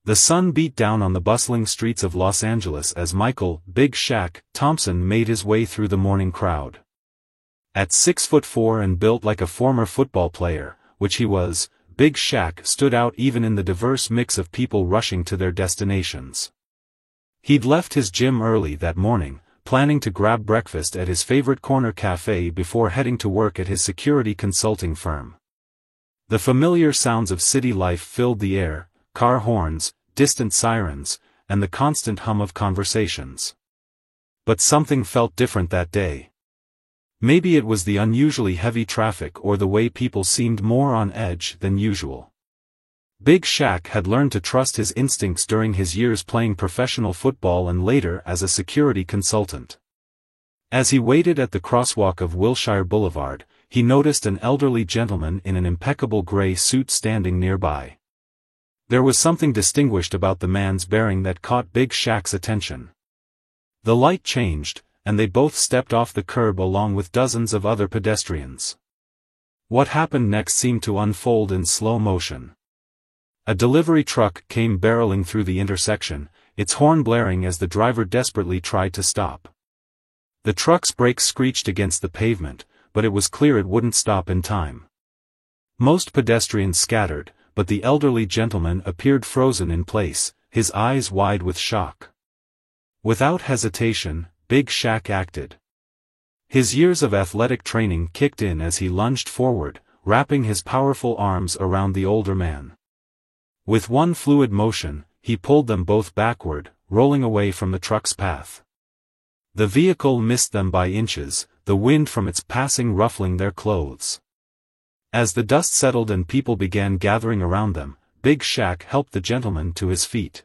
The sun beat down on the bustling streets of Los Angeles as Michael "Big Shaq" Thompson made his way through the morning crowd. At 6'4" and built like a former football player, which he was, Big Shaq stood out even in the diverse mix of people rushing to their destinations. He'd left his gym early that morning, planning to grab breakfast at his favorite corner cafe before heading to work at his security consulting firm. The familiar sounds of city life filled the air: car horns, distant sirens, and the constant hum of conversations. But something felt different that day. Maybe it was the unusually heavy traffic or the way people seemed more on edge than usual. Big Shaq had learned to trust his instincts during his years playing professional football and later as a security consultant. As he waited at the crosswalk of Wilshire Boulevard, he noticed an elderly gentleman in an impeccable gray suit standing nearby. There was something distinguished about the man's bearing that caught Big Shaq's attention. The light changed, and they both stepped off the curb along with dozens of other pedestrians. What happened next seemed to unfold in slow motion. A delivery truck came barreling through the intersection, its horn blaring as the driver desperately tried to stop. The truck's brakes screeched against the pavement, but it was clear it wouldn't stop in time. Most pedestrians scattered, but the elderly gentleman appeared frozen in place, his eyes wide with shock. Without hesitation, Big Shaq acted. His years of athletic training kicked in as he lunged forward, wrapping his powerful arms around the older man. With one fluid motion, he pulled them both backward, rolling away from the truck's path. The vehicle missed them by inches, the wind from its passing ruffling their clothes. As the dust settled and people began gathering around them, Big Shaq helped the gentleman to his feet.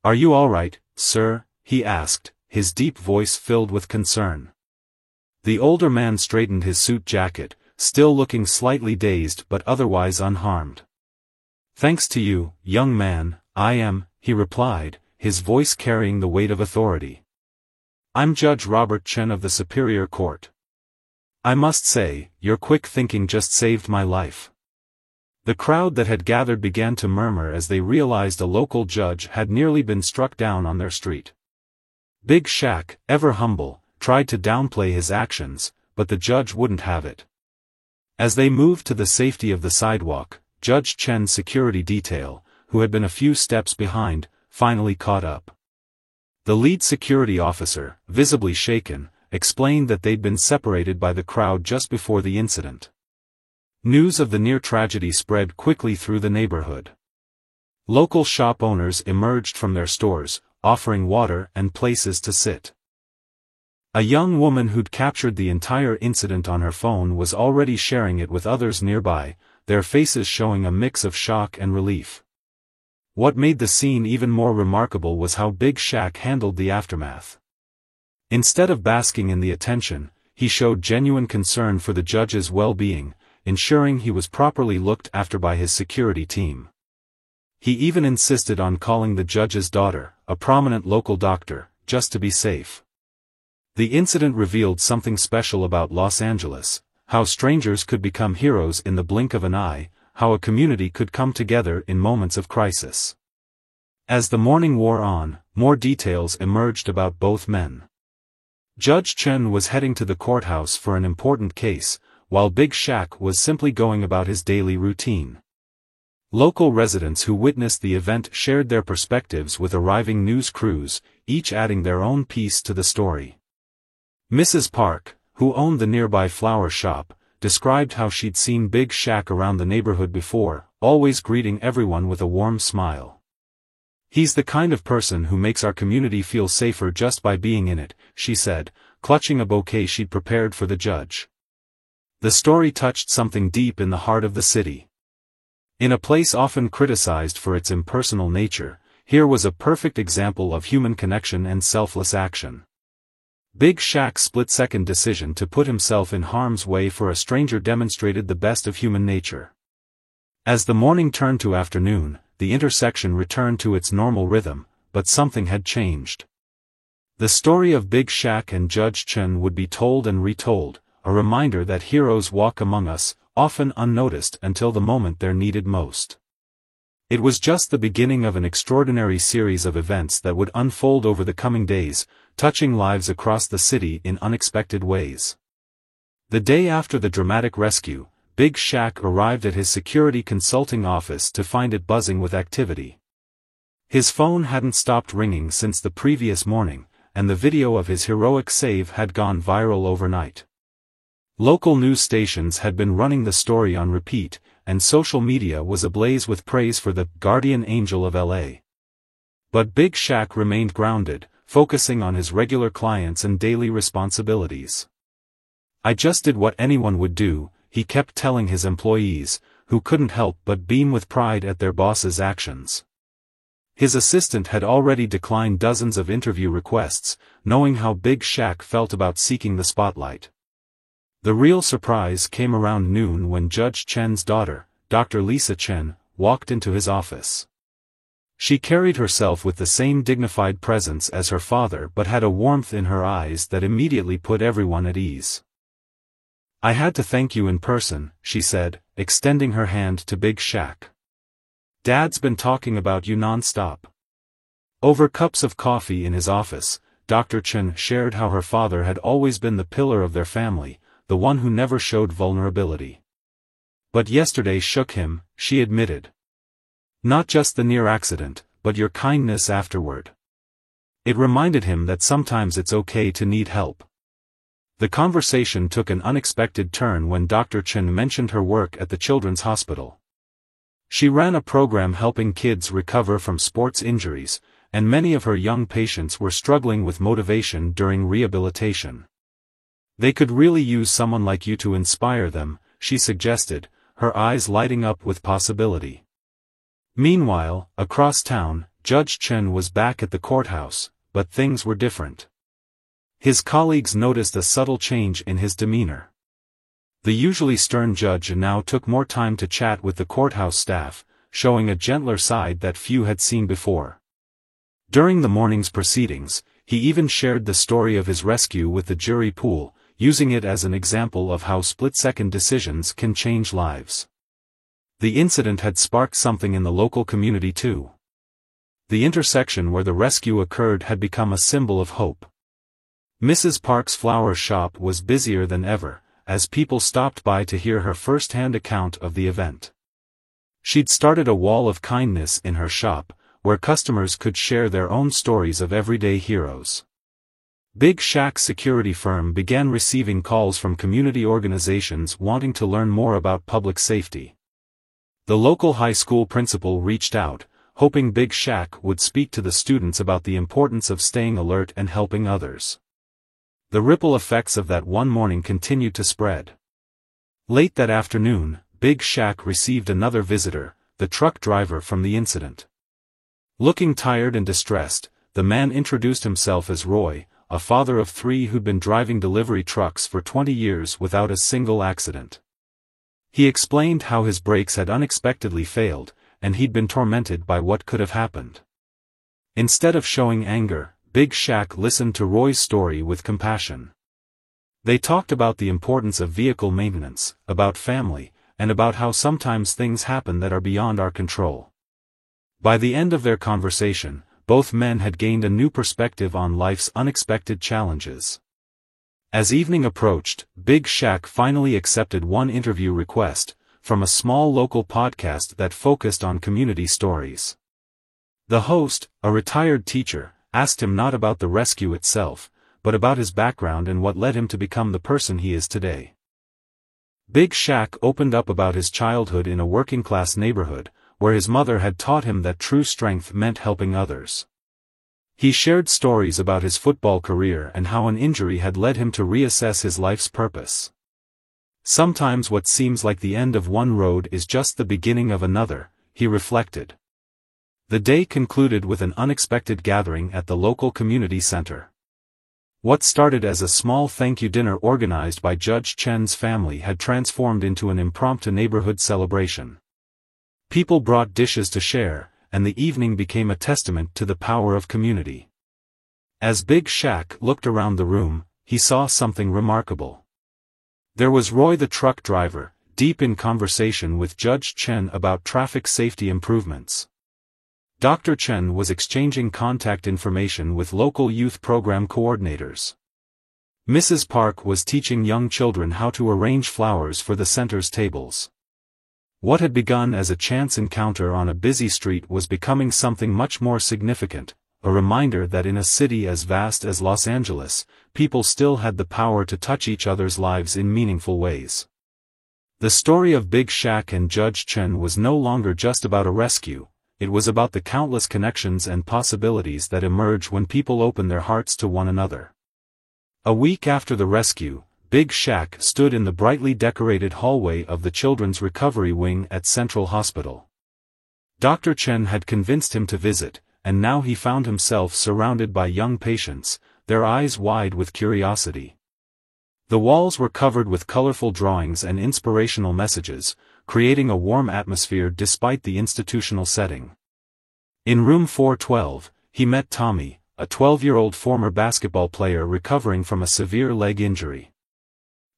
"Are you all right, sir?" he asked, his deep voice filled with concern. The older man straightened his suit jacket, still looking slightly dazed but otherwise unharmed. "Thanks to you, young man, I am," he replied, his voice carrying the weight of authority. "I'm Judge Robert Chen of the Superior Court. I must say, your quick thinking just saved my life." The crowd that had gathered began to murmur as they realized a local judge had nearly been struck down on their street. Big Shaq, ever humble, tried to downplay his actions, but the judge wouldn't have it. As they moved to the safety of the sidewalk, Judge Chen's security detail, who had been a few steps behind, finally caught up. The lead security officer, visibly shaken, explained that they'd been separated by the crowd just before the incident. News of the near tragedy spread quickly through the neighborhood. Local shop owners emerged from their stores, offering water and places to sit. A young woman who'd captured the entire incident on her phone was already sharing it with others nearby, their faces showing a mix of shock and relief. What made the scene even more remarkable was how Big Shaq handled the aftermath. Instead of basking in the attention, he showed genuine concern for the judge's well-being, ensuring he was properly looked after by his security team. He even insisted on calling the judge's daughter, a prominent local doctor, just to be safe. The incident revealed something special about Los Angeles, how strangers could become heroes in the blink of an eye, how a community could come together in moments of crisis. As the morning wore on, more details emerged about both men. Judge Chen was heading to the courthouse for an important case, while Big Shaq was simply going about his daily routine. Local residents who witnessed the event shared their perspectives with arriving news crews, each adding their own piece to the story. Mrs. Park, who owned the nearby flower shop, described how she'd seen Big Shaq around the neighborhood before, always greeting everyone with a warm smile. "He's the kind of person who makes our community feel safer just by being in it," she said, clutching a bouquet she'd prepared for the judge. The story touched something deep in the heart of the city. In a place often criticized for its impersonal nature, here was a perfect example of human connection and selfless action. Big Shaq's split-second decision to put himself in harm's way for a stranger demonstrated the best of human nature. As the morning turned to afternoon, the intersection returned to its normal rhythm, but something had changed. The story of Big Shaq and Judge Chen would be told and retold, a reminder that heroes walk among us, often unnoticed until the moment they're needed most. It was just the beginning of an extraordinary series of events that would unfold over the coming days, touching lives across the city in unexpected ways. The day after the dramatic rescue, Big Shaq arrived at his security consulting office to find it buzzing with activity. His phone hadn't stopped ringing since the previous morning, and the video of his heroic save had gone viral overnight. Local news stations had been running the story on repeat, and social media was ablaze with praise for the guardian angel of LA. But Big Shaq remained grounded, focusing on his regular clients and daily responsibilities. "I just did what anyone would do," he kept telling his employees, who couldn't help but beam with pride at their boss's actions. His assistant had already declined dozens of interview requests, knowing how Big Shaq felt about seeking the spotlight. The real surprise came around noon when Judge Chen's daughter, Dr. Lisa Chen, walked into his office. She carried herself with the same dignified presence as her father but had a warmth in her eyes that immediately put everyone at ease. "I had to thank you in person," she said, extending her hand to Big Shaq. "Dad's been talking about you non-stop." Over cups of coffee in his office, Dr. Chen shared how her father had always been the pillar of their family, the one who never showed vulnerability. "But yesterday shook him," she admitted. "Not just the near accident, but your kindness afterward. It reminded him that sometimes it's okay to need help." The conversation took an unexpected turn when Dr. Chen mentioned her work at the Children's Hospital. She ran a program helping kids recover from sports injuries, and many of her young patients were struggling with motivation during rehabilitation. "They could really use someone like you to inspire them," she suggested, her eyes lighting up with possibility. Meanwhile, across town, Judge Chen was back at the courthouse, but things were different. His colleagues noticed a subtle change in his demeanor. The usually stern judge now took more time to chat with the courthouse staff, showing a gentler side that few had seen before. During the morning's proceedings, he even shared the story of his rescue with the jury pool, using it as an example of how split-second decisions can change lives. The incident had sparked something in the local community too. The intersection where the rescue occurred had become a symbol of hope. Mrs. Park's flower shop was busier than ever, as people stopped by to hear her first-hand account of the event. She'd started a wall of kindness in her shop, where customers could share their own stories of everyday heroes. Big Shaq's security firm began receiving calls from community organizations wanting to learn more about public safety. The local high school principal reached out, hoping Big Shaq would speak to the students about the importance of staying alert and helping others. The ripple effects of that one morning continued to spread. Late that afternoon, Big Shaq received another visitor, the truck driver from the incident. Looking tired and distressed, the man introduced himself as Roy, a father of 3 who'd been driving delivery trucks for 20 years without a single accident. He explained how his brakes had unexpectedly failed, and he'd been tormented by what could have happened. Instead of showing anger, Big Shaq listened to Roy's story with compassion. They talked about the importance of vehicle maintenance, about family, and about how sometimes things happen that are beyond our control. By the end of their conversation, both men had gained a new perspective on life's unexpected challenges. As evening approached, Big Shaq finally accepted one interview request, from a small local podcast that focused on community stories. The host, a retired teacher, asked him not about the rescue itself, but about his background and what led him to become the person he is today. Big Shaq opened up about his childhood in a working-class neighborhood, where his mother had taught him that true strength meant helping others. He shared stories about his football career and how an injury had led him to reassess his life's purpose. Sometimes what seems like the end of one road is just the beginning of another, he reflected. The day concluded with an unexpected gathering at the local community center. What started as a small thank-you dinner organized by Judge Chen's family had transformed into an impromptu neighborhood celebration. People brought dishes to share, and the evening became a testament to the power of community. As Big Shaq looked around the room, he saw something remarkable. There was Roy the truck driver, deep in conversation with Judge Chen about traffic safety improvements. Dr. Chen was exchanging contact information with local youth program coordinators. Mrs. Park was teaching young children how to arrange flowers for the center's tables. What had begun as a chance encounter on a busy street was becoming something much more significant, a reminder that in a city as vast as Los Angeles, people still had the power to touch each other's lives in meaningful ways. The story of Big Shaq and Judge Chen was no longer just about a rescue, it was about the countless connections and possibilities that emerge when people open their hearts to one another. A week after the rescue, Big Shaq stood in the brightly decorated hallway of the Children's Recovery Wing at Central Hospital. Dr. Chen had convinced him to visit, and now he found himself surrounded by young patients, their eyes wide with curiosity. The walls were covered with colorful drawings and inspirational messages, creating a warm atmosphere despite the institutional setting. In room 412, he met Tommy, a 12-year-old former basketball player recovering from a severe leg injury.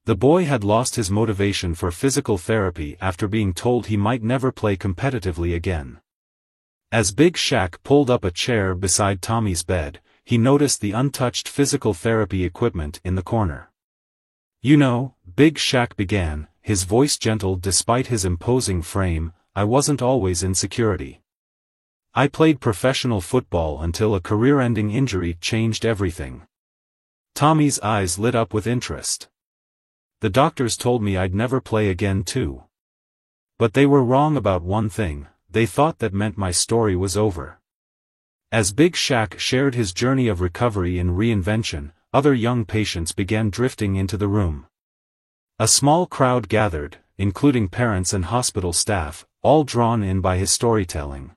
The boy had lost his motivation for physical therapy after being told he might never play competitively again. As Big Shaq pulled up a chair beside Tommy's bed, he noticed the untouched physical therapy equipment in the corner. "You know," Big Shaq began, his voice gentle despite his imposing frame, "I wasn't always in security. I played professional football until a career-ending injury changed everything." Tommy's eyes lit up with interest. "The doctors told me I'd never play again too. But they were wrong about one thing, they thought that meant my story was over." As Big Shaq shared his journey of recovery and reinvention, other young patients began drifting into the room. A small crowd gathered, including parents and hospital staff, all drawn in by his storytelling.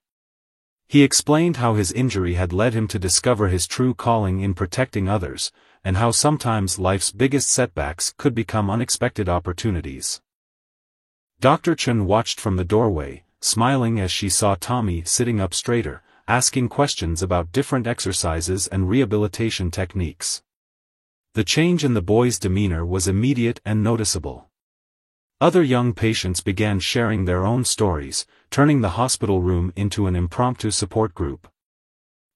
He explained how his injury had led him to discover his true calling in protecting others, and how sometimes life's biggest setbacks could become unexpected opportunities. Dr. Chen watched from the doorway, smiling as she saw Tommy sitting up straighter, asking questions about different exercises and rehabilitation techniques. The change in the boy's demeanor was immediate and noticeable. Other young patients began sharing their own stories, turning the hospital room into an impromptu support group.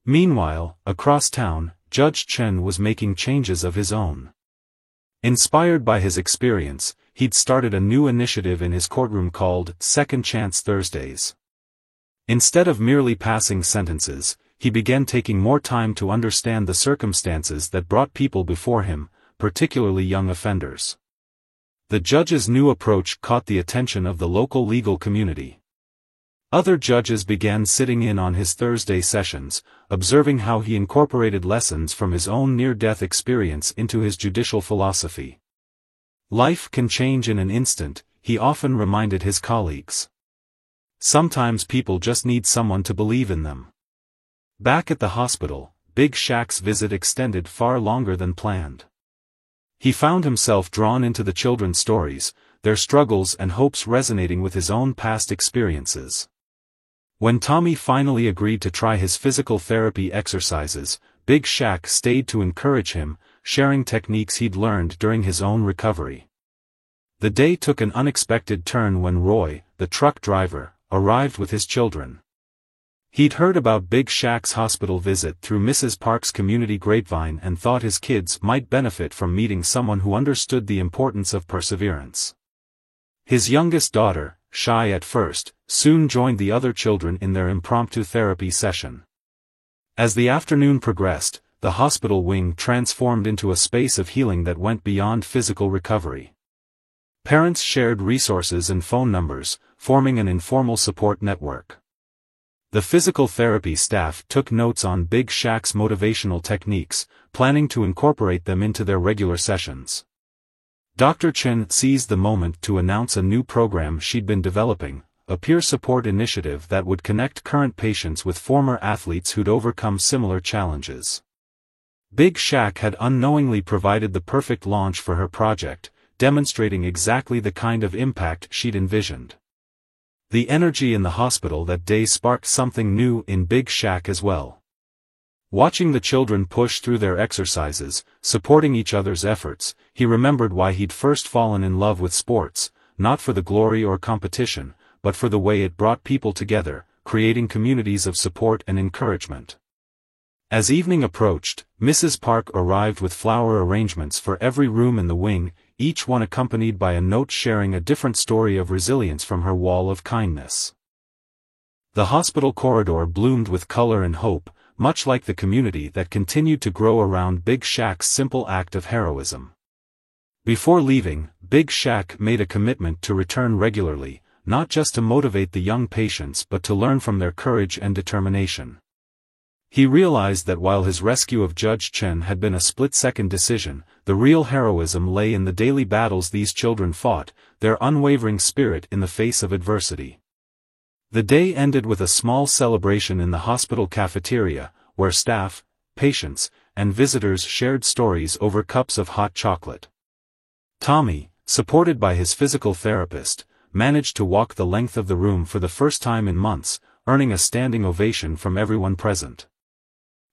Meanwhile, across town, Judge Chen was making changes of his own. Inspired by his experience, he'd started a new initiative in his courtroom called Second Chance Thursdays. Instead of merely passing sentences, he began taking more time to understand the circumstances that brought people before him, particularly young offenders. The judge's new approach caught the attention of the local legal community. Other judges began sitting in on his Thursday sessions, observing how he incorporated lessons from his own near-death experience into his judicial philosophy. "Life can change in an instant," he often reminded his colleagues. "Sometimes people just need someone to believe in them." Back at the hospital, Big Shaq's visit extended far longer than planned. He found himself drawn into the children's stories, their struggles and hopes resonating with his own past experiences. When Tommy finally agreed to try his physical therapy exercises, Big Shaq stayed to encourage him, sharing techniques he'd learned during his own recovery. The day took an unexpected turn when Roy, the truck driver, arrived with his children. He'd heard about Big Shaq's hospital visit through Mrs. Park's community grapevine and thought his kids might benefit from meeting someone who understood the importance of perseverance. His youngest daughter, shy at first, soon joined the other children in their impromptu therapy session. As the afternoon progressed, the hospital wing transformed into a space of healing that went beyond physical recovery. Parents shared resources and phone numbers, forming an informal support network. The physical therapy staff took notes on Big Shaq's motivational techniques, planning to incorporate them into their regular sessions. Dr. Chen seized the moment to announce a new program she'd been developing, a peer support initiative that would connect current patients with former athletes who'd overcome similar challenges. Big Shaq had unknowingly provided the perfect launch for her project, demonstrating exactly the kind of impact she'd envisioned. The energy in the hospital that day sparked something new in Big Shaq as well. Watching the children push through their exercises, supporting each other's efforts, he remembered why he'd first fallen in love with sports, not for the glory or competition, but for the way it brought people together, creating communities of support and encouragement. As evening approached, Mrs. Park arrived with flower arrangements for every room in the wing, each one accompanied by a note sharing a different story of resilience from her wall of kindness. The hospital corridor bloomed with color and hope, much like the community that continued to grow around Big Shaq's simple act of heroism. Before leaving, Big Shaq made a commitment to return regularly, not just to motivate the young patients but to learn from their courage and determination. He realized that while his rescue of Judge Chen had been a split-second decision, the real heroism lay in the daily battles these children fought, their unwavering spirit in the face of adversity. The day ended with a small celebration in the hospital cafeteria, where staff, patients, and visitors shared stories over cups of hot chocolate. Tommy, supported by his physical therapist, managed to walk the length of the room for the first time in months, earning a standing ovation from everyone present.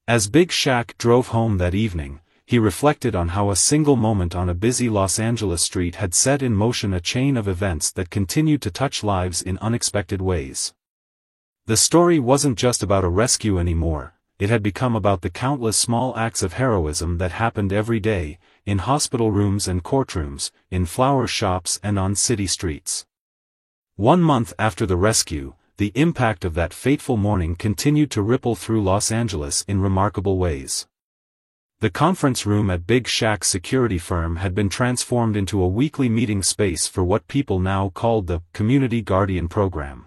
As Big Shaq drove home that evening, he reflected on how a single moment on a busy Los Angeles street had set in motion a chain of events that continued to touch lives in unexpected ways. The story wasn't just about a rescue anymore, it had become about the countless small acts of heroism that happened every day, in hospital rooms and courtrooms, in flower shops and on city streets. 1 month after the rescue, the impact of that fateful morning continued to ripple through Los Angeles in remarkable ways. The conference room at Big Shaq's security firm had been transformed into a weekly meeting space for what people now called the Community Guardian Program.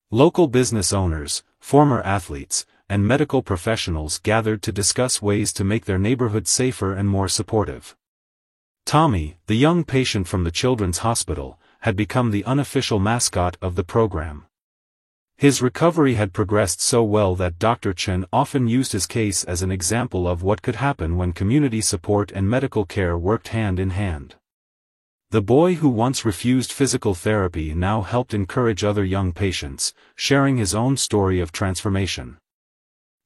Local business owners, former athletes, and medical professionals gathered to discuss ways to make their neighborhood safer and more supportive. Tommy, the young patient from the Children's Hospital, had become the unofficial mascot of the program. His recovery had progressed so well that Dr. Chen often used his case as an example of what could happen when community support and medical care worked hand in hand. The boy who once refused physical therapy now helped encourage other young patients, sharing his own story of transformation.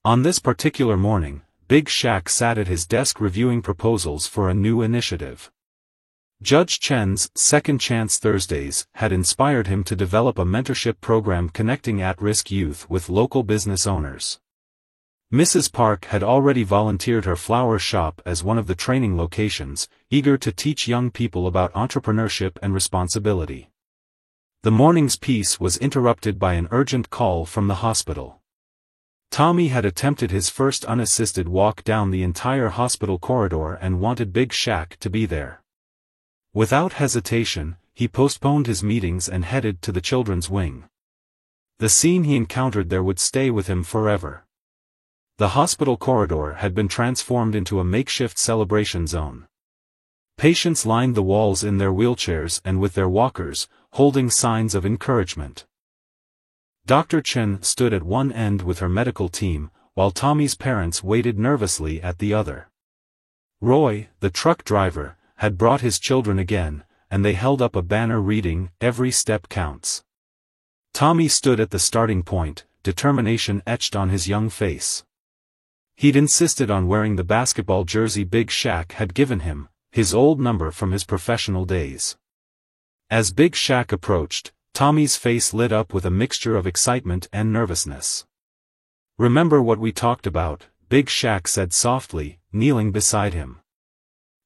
On this particular morning, Big Shaq sat at his desk reviewing proposals for a new initiative. Judge Chen's Second Chance Thursdays had inspired him to develop a mentorship program connecting at-risk youth with local business owners. Mrs. Park had already volunteered her flower shop as one of the training locations, eager to teach young people about entrepreneurship and responsibility. The morning's peace was interrupted by an urgent call from the hospital. Tommy had attempted his first unassisted walk down the entire hospital corridor and wanted Big Shaq to be there. Without hesitation, he postponed his meetings and headed to the children's wing. The scene he encountered there would stay with him forever. The hospital corridor had been transformed into a makeshift celebration zone. Patients lined the walls in their wheelchairs and with their walkers, holding signs of encouragement. Dr. Chen stood at one end with her medical team, while Tommy's parents waited nervously at the other. Roy, the truck driver, had brought his children again, and they held up a banner reading, "Every step counts." Tommy stood at the starting point, determination etched on his young face. He'd insisted on wearing the basketball jersey Big Shaq had given him, his old number from his professional days. As Big Shaq approached, Tommy's face lit up with a mixture of excitement and nervousness. "Remember what we talked about," Big Shaq said softly, kneeling beside him.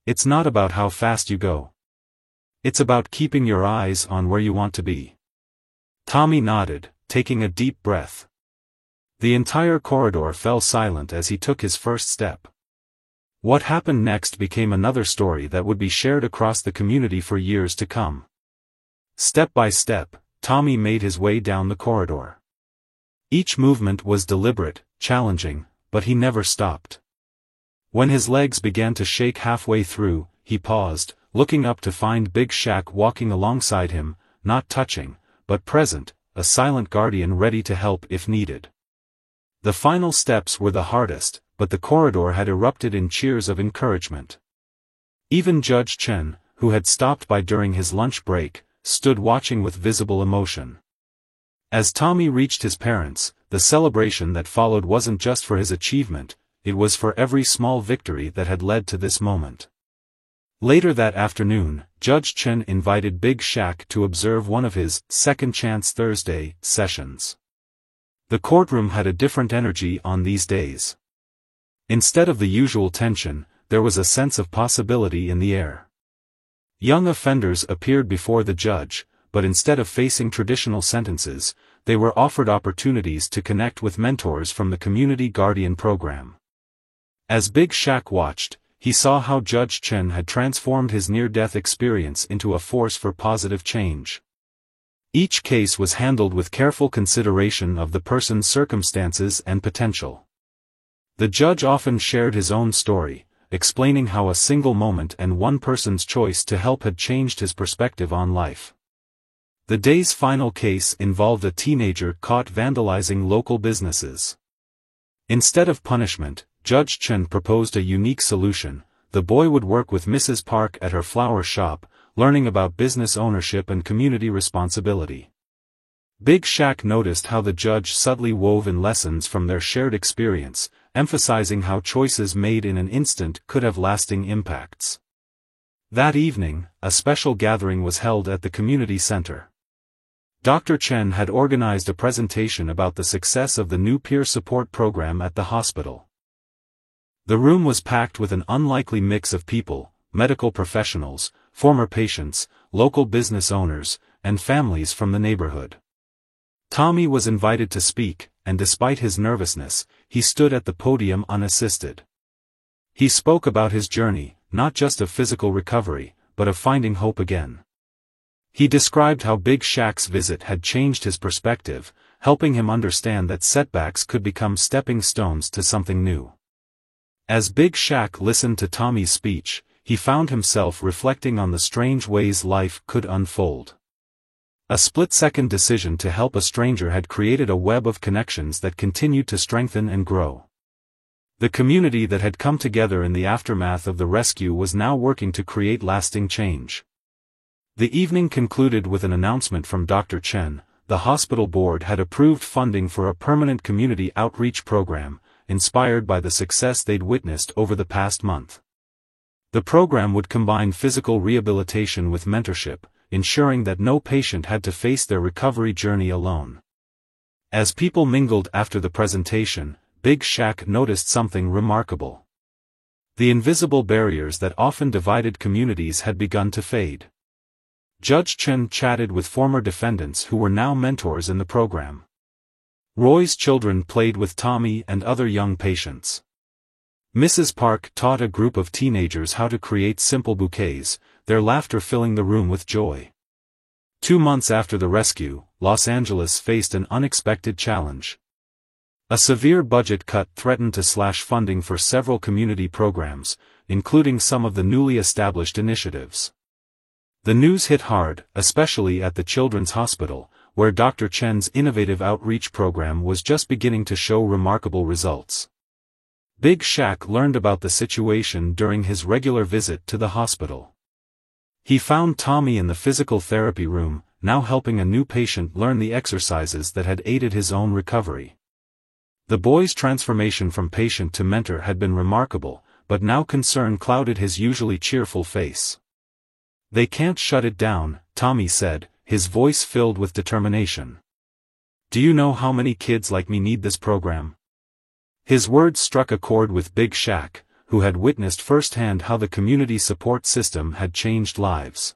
"It's not about how fast you go. It's about keeping your eyes on where you want to be." Tommy nodded, taking a deep breath. The entire corridor fell silent as he took his first step. What happened next became another story that would be shared across the community for years to come. Step by step, Tommy made his way down the corridor. Each movement was deliberate, challenging, but he never stopped. When his legs began to shake halfway through, he paused, looking up to find Big Shaq walking alongside him, not touching, but present, a silent guardian ready to help if needed. The final steps were the hardest, but the corridor had erupted in cheers of encouragement. Even Judge Chen, who had stopped by during his lunch break, stood watching with visible emotion. As Tommy reached his parents, the celebration that followed wasn't just for his achievement, it was for every small victory that had led to this moment. Later that afternoon, Judge Chen invited Big Shaq to observe one of his Second Chance Thursday sessions. The courtroom had a different energy on these days. Instead of the usual tension, there was a sense of possibility in the air. Young offenders appeared before the judge, but instead of facing traditional sentences, they were offered opportunities to connect with mentors from the Community Guardian program. As Big Shaq watched, he saw how Judge Chen had transformed his near-death experience into a force for positive change. Each case was handled with careful consideration of the person's circumstances and potential. The judge often shared his own story, explaining how a single moment and one person's choice to help had changed his perspective on life. The day's final case involved a teenager caught vandalizing local businesses. Instead of punishment, Judge Chen proposed a unique solution. The boy would work with Mrs. Park at her flower shop, learning about business ownership and community responsibility. Big Shaq noticed how the judge subtly wove in lessons from their shared experience, emphasizing how choices made in an instant could have lasting impacts. That evening, a special gathering was held at the community center. Dr. Chen had organized a presentation about the success of the new peer support program at the hospital. The room was packed with an unlikely mix of people: medical professionals, former patients, local business owners, and families from the neighborhood. Tommy was invited to speak, and despite his nervousness, he stood at the podium unassisted. He spoke about his journey, not just of physical recovery, but of finding hope again. He described how Big Shaq's visit had changed his perspective, helping him understand that setbacks could become stepping stones to something new. As Big Shaq listened to Tommy's speech, he found himself reflecting on the strange ways life could unfold. A split-second decision to help a stranger had created a web of connections that continued to strengthen and grow. The community that had come together in the aftermath of the rescue was now working to create lasting change. The evening concluded with an announcement from Dr. Chen. The hospital board had approved funding for a permanent community outreach program, inspired by the success they'd witnessed over the past month. The program would combine physical rehabilitation with mentorship, ensuring that no patient had to face their recovery journey alone. As people mingled after the presentation, Big Shaq noticed something remarkable. The invisible barriers that often divided communities had begun to fade. Judge Chen chatted with former defendants who were now mentors in the program. Roy's children played with Tommy and other young patients. Mrs. Park taught a group of teenagers how to create simple bouquets, their laughter filling the room with joy. 2 months after the rescue, Los Angeles faced an unexpected challenge. A severe budget cut threatened to slash funding for several community programs, including some of the newly established initiatives. The news hit hard, especially at the Children's Hospital, where Dr. Chen's innovative outreach program was just beginning to show remarkable results. Big Shaq learned about the situation during his regular visit to the hospital. He found Tommy in the physical therapy room, now helping a new patient learn the exercises that had aided his own recovery. The boy's transformation from patient to mentor had been remarkable, but now concern clouded his usually cheerful face. "They can't shut it down," Tommy said, his voice filled with determination. "Do you know how many kids like me need this program?" His words struck a chord with Big Shaq, who had witnessed firsthand how the community support system had changed lives.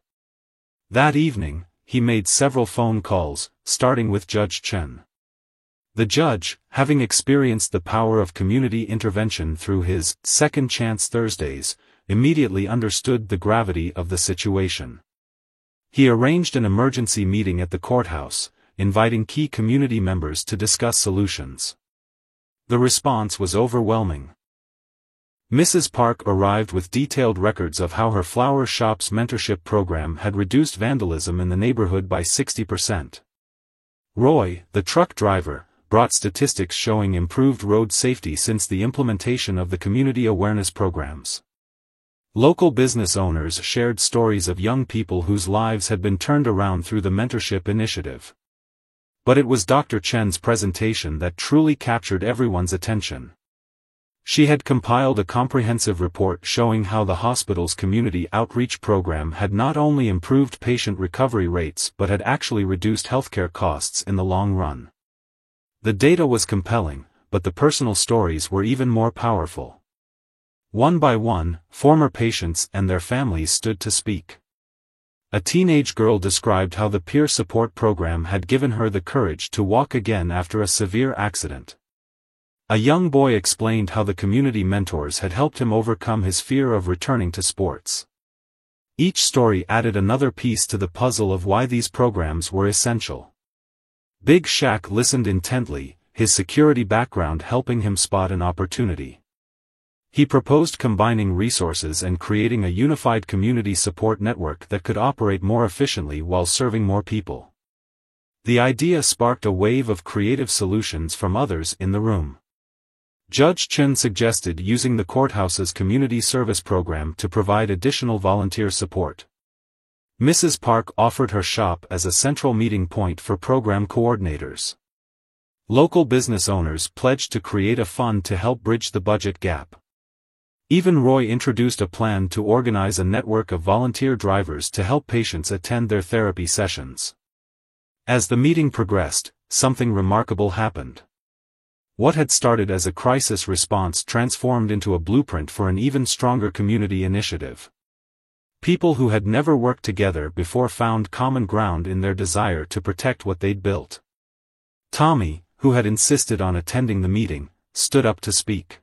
That evening, he made several phone calls, starting with Judge Chen. The judge, having experienced the power of community intervention through his Second Chance Thursdays, immediately understood the gravity of the situation. He arranged an emergency meeting at the courthouse, inviting key community members to discuss solutions. The response was overwhelming. Mrs. Park arrived with detailed records of how her flower shop's mentorship program had reduced vandalism in the neighborhood by 60%. Roy, the truck driver, brought statistics showing improved road safety since the implementation of the community awareness programs. Local business owners shared stories of young people whose lives had been turned around through the mentorship initiative. But it was Dr. Chen's presentation that truly captured everyone's attention. She had compiled a comprehensive report showing how the hospital's community outreach program had not only improved patient recovery rates but had actually reduced healthcare costs in the long run. The data was compelling, but the personal stories were even more powerful. One by one, former patients and their families stood to speak. A teenage girl described how the peer support program had given her the courage to walk again after a severe accident. A young boy explained how the community mentors had helped him overcome his fear of returning to sports. Each story added another piece to the puzzle of why these programs were essential. Big Shaq listened intently, his security background helping him spot an opportunity. He proposed combining resources and creating a unified community support network that could operate more efficiently while serving more people. The idea sparked a wave of creative solutions from others in the room. Judge Chen suggested using the courthouse's community service program to provide additional volunteer support. Mrs. Park offered her shop as a central meeting point for program coordinators. Local business owners pledged to create a fund to help bridge the budget gap. Even Roy introduced a plan to organize a network of volunteer drivers to help patients attend their therapy sessions. As the meeting progressed, something remarkable happened. What had started as a crisis response transformed into a blueprint for an even stronger community initiative. People who had never worked together before found common ground in their desire to protect what they'd built. Tommy, who had insisted on attending the meeting, stood up to speak.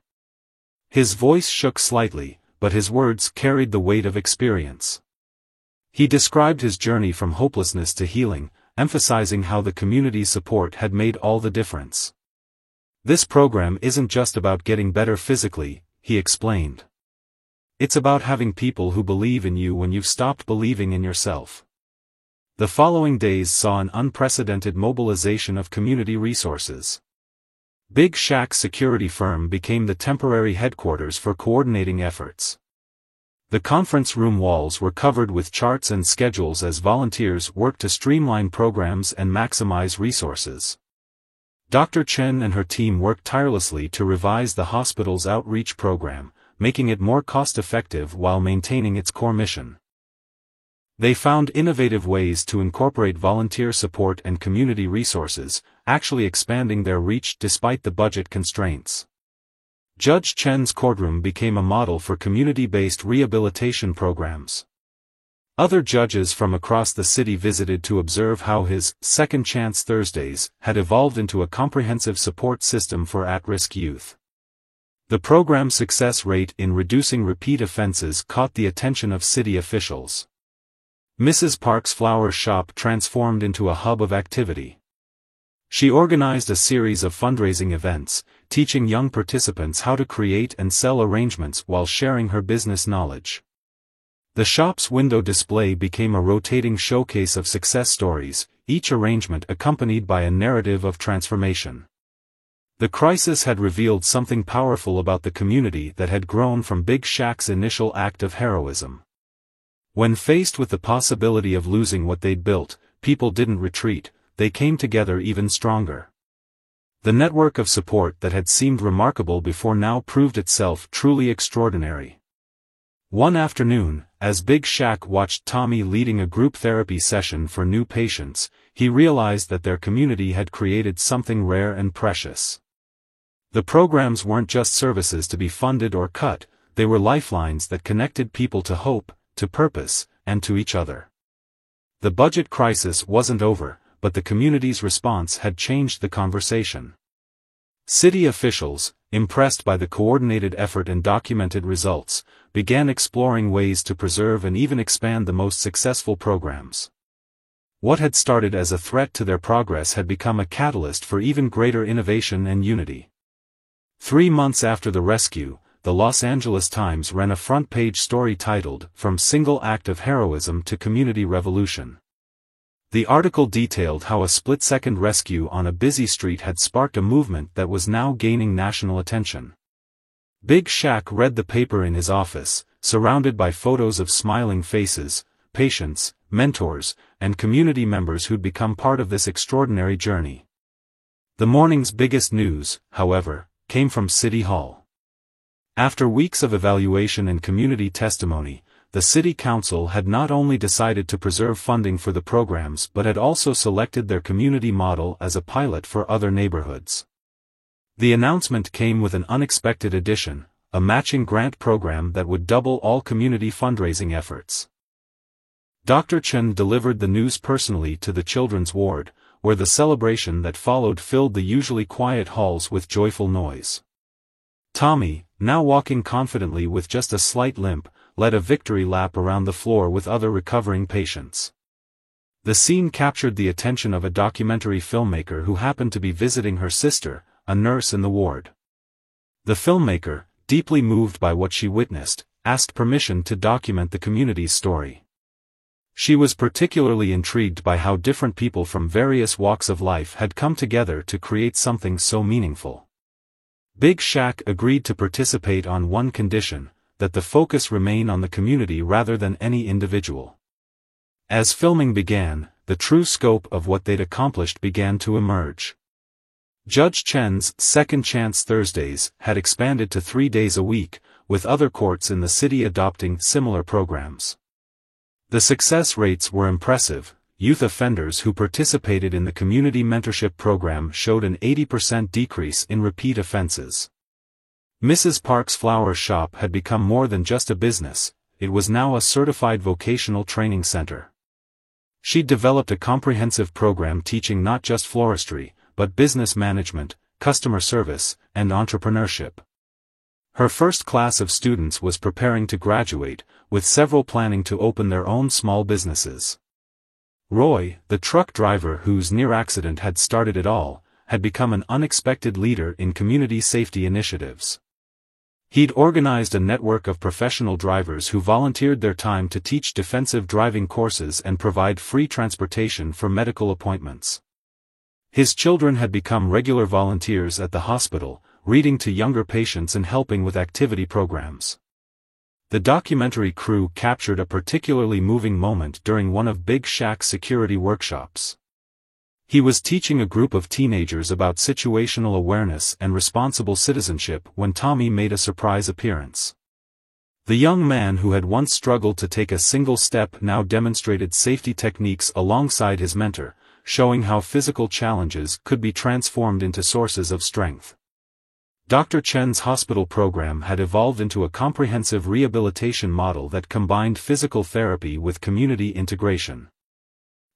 His voice shook slightly, but his words carried the weight of experience. He described his journey from hopelessness to healing, emphasizing how the community's support had made all the difference. This program isn't just about getting better physically, he explained. It's about having people who believe in you when you've stopped believing in yourself. The following days saw an unprecedented mobilization of community resources. Big Shaq's security firm became the temporary headquarters for coordinating efforts. The conference room walls were covered with charts and schedules as volunteers worked to streamline programs and maximize resources. Dr. Chen and her team worked tirelessly to revise the hospital's outreach program, making it more cost-effective while maintaining its core mission. They found innovative ways to incorporate volunteer support and community resources, actually expanding their reach despite the budget constraints. Judge Chen's courtroom became a model for community-based rehabilitation programs. Other judges from across the city visited to observe how his Second Chance Thursdays had evolved into a comprehensive support system for at-risk youth. The program's success rate in reducing repeat offenses caught the attention of city officials. Mrs. Park's flower shop transformed into a hub of activity. She organized a series of fundraising events, teaching young participants how to create and sell arrangements while sharing her business knowledge. The shop's window display became a rotating showcase of success stories, each arrangement accompanied by a narrative of transformation. The crisis had revealed something powerful about the community that had grown from Big Shaq's initial act of heroism. When faced with the possibility of losing what they'd built, people didn't retreat, they came together even stronger. The network of support that had seemed remarkable before now proved itself truly extraordinary. One afternoon, as Big Shaq watched Tommy leading a group therapy session for new patients, he realized that their community had created something rare and precious. The programs weren't just services to be funded or cut, they were lifelines that connected people to hope, to purpose, and to each other. The budget crisis wasn't over, but the community's response had changed the conversation. City officials, impressed by the coordinated effort and documented results, began exploring ways to preserve and even expand the most successful programs. What had started as a threat to their progress had become a catalyst for even greater innovation and unity. 3 months after the rescue, the Los Angeles Times ran a front-page story titled, "From Single Act of Heroism to Community Revolution." The article detailed how a split-second rescue on a busy street had sparked a movement that was now gaining national attention. Big Shaq read the paper in his office, surrounded by photos of smiling faces, patients, mentors, and community members who'd become part of this extraordinary journey. The morning's biggest news, however, came from City Hall. After weeks of evaluation and community testimony, the city council had not only decided to preserve funding for the programs but had also selected their community model as a pilot for other neighborhoods. The announcement came with an unexpected addition, a matching grant program that would double all community fundraising efforts. Dr. Chen delivered the news personally to the children's ward, where the celebration that followed filled the usually quiet halls with joyful noise. Tommy, now walking confidently with just a slight limp, led a victory lap around the floor with other recovering patients. The scene captured the attention of a documentary filmmaker who happened to be visiting her sister, a nurse in the ward. The filmmaker, deeply moved by what she witnessed, asked permission to document the community's story. She was particularly intrigued by how different people from various walks of life had come together to create something so meaningful. Big Shaq agreed to participate on one condition, that the focus remain on the community rather than any individual. As filming began, the true scope of what they'd accomplished began to emerge. Judge Chen's Second Chance Thursdays had expanded to 3 days a week, with other courts in the city adopting similar programs. The success rates were impressive. Youth offenders who participated in the community mentorship program showed an 80% decrease in repeat offenses. Mrs. Park's flower shop had become more than just a business, it was now a certified vocational training center. She'd developed a comprehensive program teaching not just floristry, but business management, customer service, and entrepreneurship. Her first class of students was preparing to graduate, with several planning to open their own small businesses. Roy, the truck driver whose near accident had started it all, had become an unexpected leader in community safety initiatives. He'd organized a network of professional drivers who volunteered their time to teach defensive driving courses and provide free transportation for medical appointments. His children had become regular volunteers at the hospital, reading to younger patients and helping with activity programs. The documentary crew captured a particularly moving moment during one of Big Shaq's security workshops. He was teaching a group of teenagers about situational awareness and responsible citizenship when Tommy made a surprise appearance. The young man who had once struggled to take a single step now demonstrated safety techniques alongside his mentor, showing how physical challenges could be transformed into sources of strength. Dr. Chen's hospital program had evolved into a comprehensive rehabilitation model that combined physical therapy with community integration.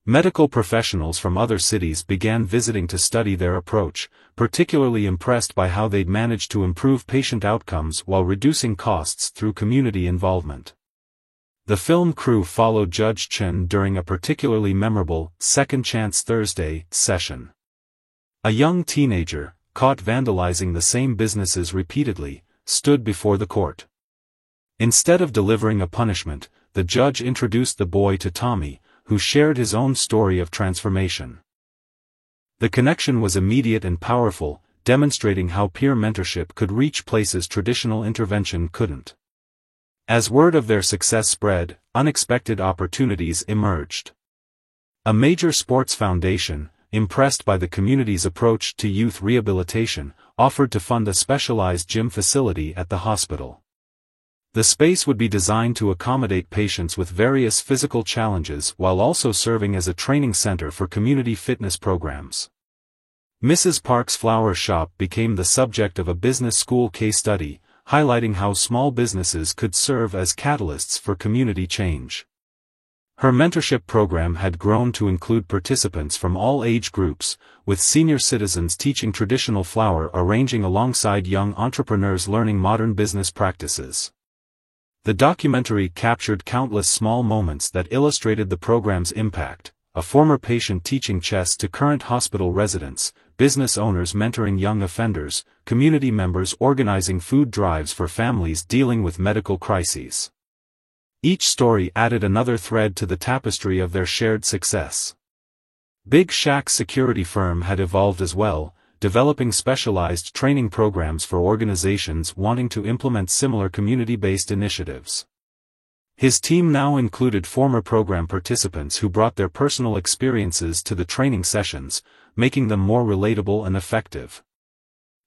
Medical professionals from other cities began visiting to study their approach, particularly impressed by how they'd managed to improve patient outcomes while reducing costs through community involvement. The film crew followed Judge Chen during a particularly memorable Second Chance Thursday session. A young teenager, caught vandalizing the same businesses repeatedly, stood before the court. Instead of delivering a punishment, the judge introduced the boy to Tommy, who shared his own story of transformation. The connection was immediate and powerful, demonstrating how peer mentorship could reach places traditional intervention couldn't. As word of their success spread, unexpected opportunities emerged. A major sports foundation, impressed by the community's approach to youth rehabilitation, offered to fund a specialized gym facility at the hospital. The space would be designed to accommodate patients with various physical challenges while also serving as a training center for community fitness programs. Mrs. Park's flower shop became the subject of a business school case study, highlighting how small businesses could serve as catalysts for community change. Her mentorship program had grown to include participants from all age groups, with senior citizens teaching traditional flower arranging alongside young entrepreneurs learning modern business practices. The documentary captured countless small moments that illustrated the program's impact: a former patient teaching chess to current hospital residents, business owners mentoring young offenders, community members organizing food drives for families dealing with medical crises. Each story added another thread to the tapestry of their shared success. Big Shaq's security firm had evolved as well, developing specialized training programs for organizations wanting to implement similar community-based initiatives. His team now included former program participants who brought their personal experiences to the training sessions, making them more relatable and effective.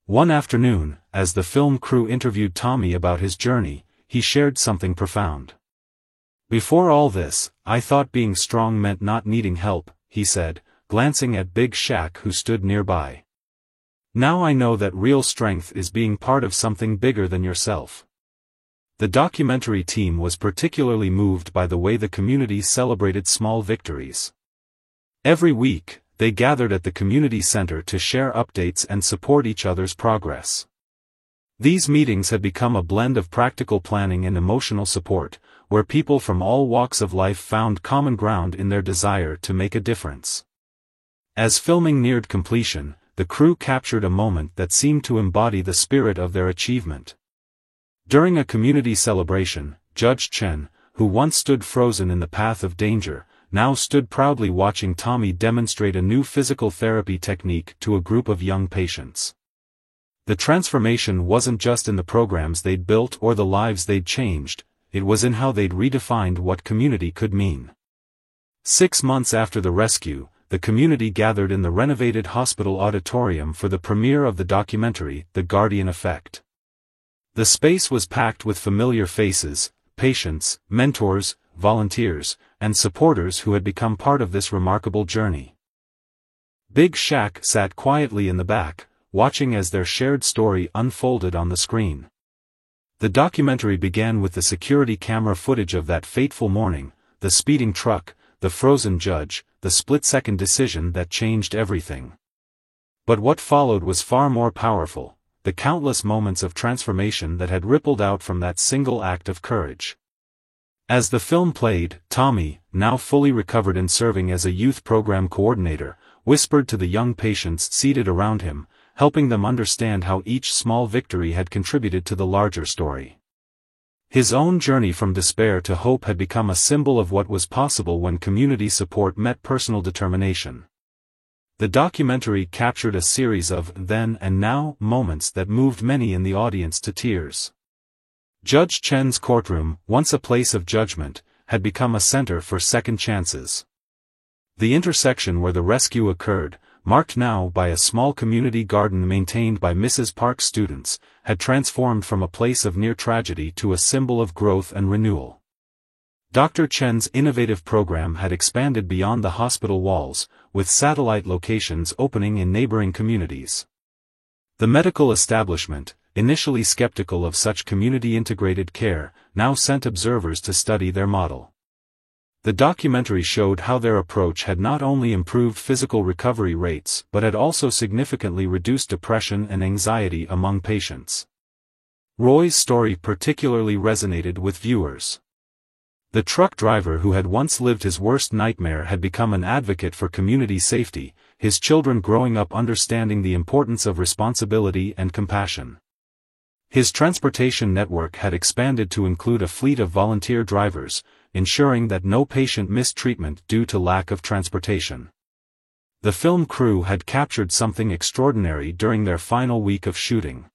One afternoon, as the film crew interviewed Tommy about his journey, he shared something profound. "Before all this, I thought being strong meant not needing help," he said, glancing at Big Shaq who stood nearby. "Now I know that real strength is being part of something bigger than yourself." The documentary team was particularly moved by the way the community celebrated small victories. Every week, they gathered at the community center to share updates and support each other's progress. These meetings had become a blend of practical planning and emotional support, where people from all walks of life found common ground in their desire to make a difference. As filming neared completion, the crew captured a moment that seemed to embody the spirit of their achievement. During a community celebration, Judge Chen, who once stood frozen in the path of danger, now stood proudly watching Tommy demonstrate a new physical therapy technique to a group of young patients. The transformation wasn't just in the programs they'd built or the lives they'd changed, it was in how they'd redefined what community could mean. 6 months after the rescue, the community gathered in the renovated hospital auditorium for the premiere of the documentary, The Guardian Effect. The space was packed with familiar faces, patients, mentors, volunteers, and supporters who had become part of this remarkable journey. Big Shaq sat quietly in the back, watching as their shared story unfolded on the screen. The documentary began with the security camera footage of that fateful morning, the speeding truck, the frozen judge, the split-second decision that changed everything. But what followed was far more powerful, the countless moments of transformation that had rippled out from that single act of courage. As the film played, Tommy, now fully recovered and serving as a youth program coordinator, whispered to the young patients seated around him, helping them understand how each small victory had contributed to the larger story. His own journey from despair to hope had become a symbol of what was possible when community support met personal determination. The documentary captured a series of then and now moments that moved many in the audience to tears. Judge Chen's courtroom, once a place of judgment, had become a center for second chances. The intersection where the rescue occurred, marked now by a small community garden maintained by Mrs. Park's students, had transformed from a place of near tragedy to a symbol of growth and renewal. Dr. Chen's innovative program had expanded beyond the hospital walls, with satellite locations opening in neighboring communities. The medical establishment, initially skeptical of such community-integrated care, now sent observers to study their model. The documentary showed how their approach had not only improved physical recovery rates but had also significantly reduced depression and anxiety among patients. Roy's story particularly resonated with viewers. The truck driver who had once lived his worst nightmare had become an advocate for community safety, his children growing up understanding the importance of responsibility and compassion. His transportation network had expanded to include a fleet of volunteer drivers, ensuring that no patient missed treatment due to lack of transportation. The film crew had captured something extraordinary during their final week of shooting.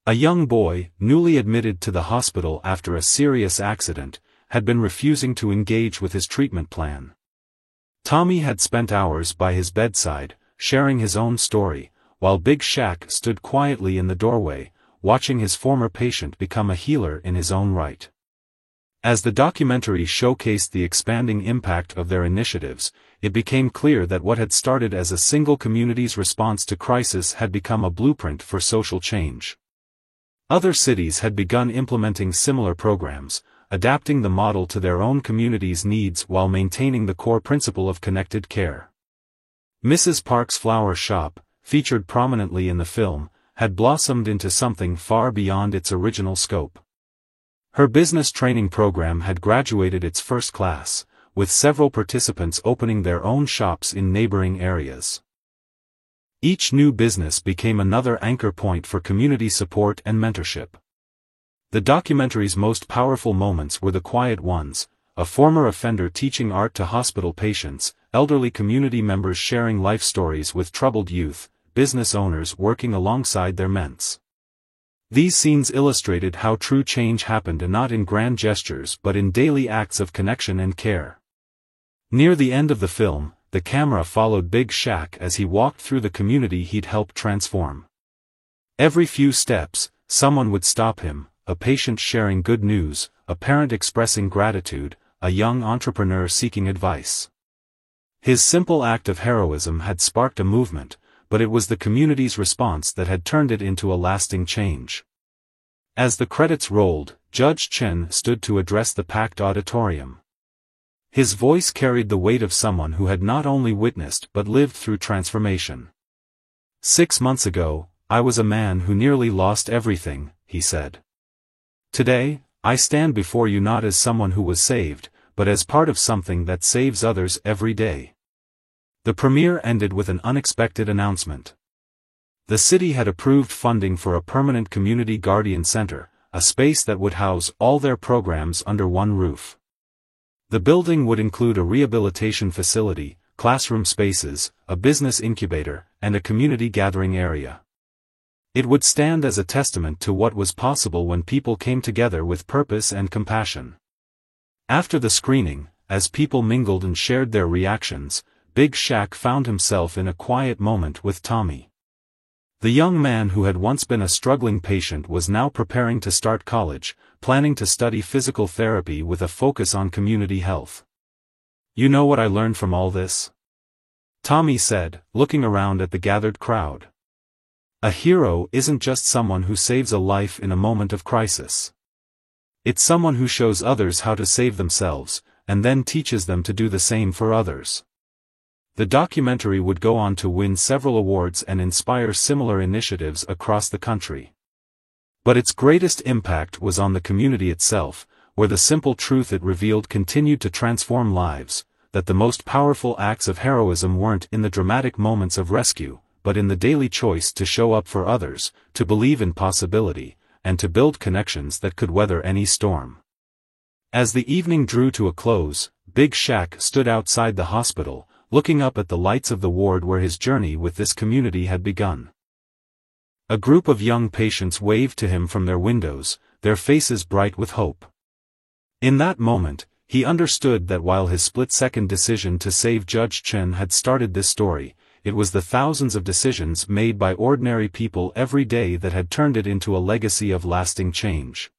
A young boy, newly admitted to the hospital after a serious accident, had been refusing to engage with his treatment plan. Tommy had spent hours by his bedside, sharing his own story, while Big Shaq stood quietly in the doorway, watching his former patient become a healer in his own right. As the documentary showcased the expanding impact of their initiatives, it became clear that what had started as a single community's response to crisis had become a blueprint for social change. Other cities had begun implementing similar programs, adapting the model to their own community's needs while maintaining the core principle of connected care. Mrs. Park's flower shop, featured prominently in the film, had blossomed into something far beyond its original scope. Her business training program had graduated its first class, with several participants opening their own shops in neighboring areas. Each new business became another anchor point for community support and mentorship. The documentary's most powerful moments were the quiet ones, a former offender teaching art to hospital patients, elderly community members sharing life stories with troubled youth, business owners working alongside their ments. These scenes illustrated how true change happened not in grand gestures but in daily acts of connection and care. Near the end of the film, the camera followed Big Shaq as he walked through the community he'd helped transform. Every few steps, someone would stop him, a patient sharing good news, a parent expressing gratitude, a young entrepreneur seeking advice. His simple act of heroism had sparked a movement, but it was the community's response that had turned it into a lasting change. As the credits rolled, Judge Chen stood to address the packed auditorium. His voice carried the weight of someone who had not only witnessed but lived through transformation. 6 months ago, I was a man who nearly lost everything, he said. Today, I stand before you not as someone who was saved, but as part of something that saves others every day. The premiere ended with an unexpected announcement. The city had approved funding for a permanent community guardian center, a space that would house all their programs under one roof. The building would include a rehabilitation facility, classroom spaces, a business incubator, and a community gathering area. It would stand as a testament to what was possible when people came together with purpose and compassion. After the screening, as people mingled and shared their reactions, Big Shaq found himself in a quiet moment with Tommy. The young man who had once been a struggling patient was now preparing to start college, planning to study physical therapy with a focus on community health. "You know what I learned from all this?" Tommy said, looking around at the gathered crowd. "A hero isn't just someone who saves a life in a moment of crisis. It's someone who shows others how to save themselves, and then teaches them to do the same for others." The documentary would go on to win several awards and inspire similar initiatives across the country. But its greatest impact was on the community itself, where the simple truth it revealed continued to transform lives, that the most powerful acts of heroism weren't in the dramatic moments of rescue, but in the daily choice to show up for others, to believe in possibility, and to build connections that could weather any storm. As the evening drew to a close, Big Shaq stood outside the hospital, looking up at the lights of the ward where his journey with this community had begun. A group of young patients waved to him from their windows, their faces bright with hope. In that moment, he understood that while his split-second decision to save Judge Chen had started this story, it was the thousands of decisions made by ordinary people every day that had turned it into a legacy of lasting change.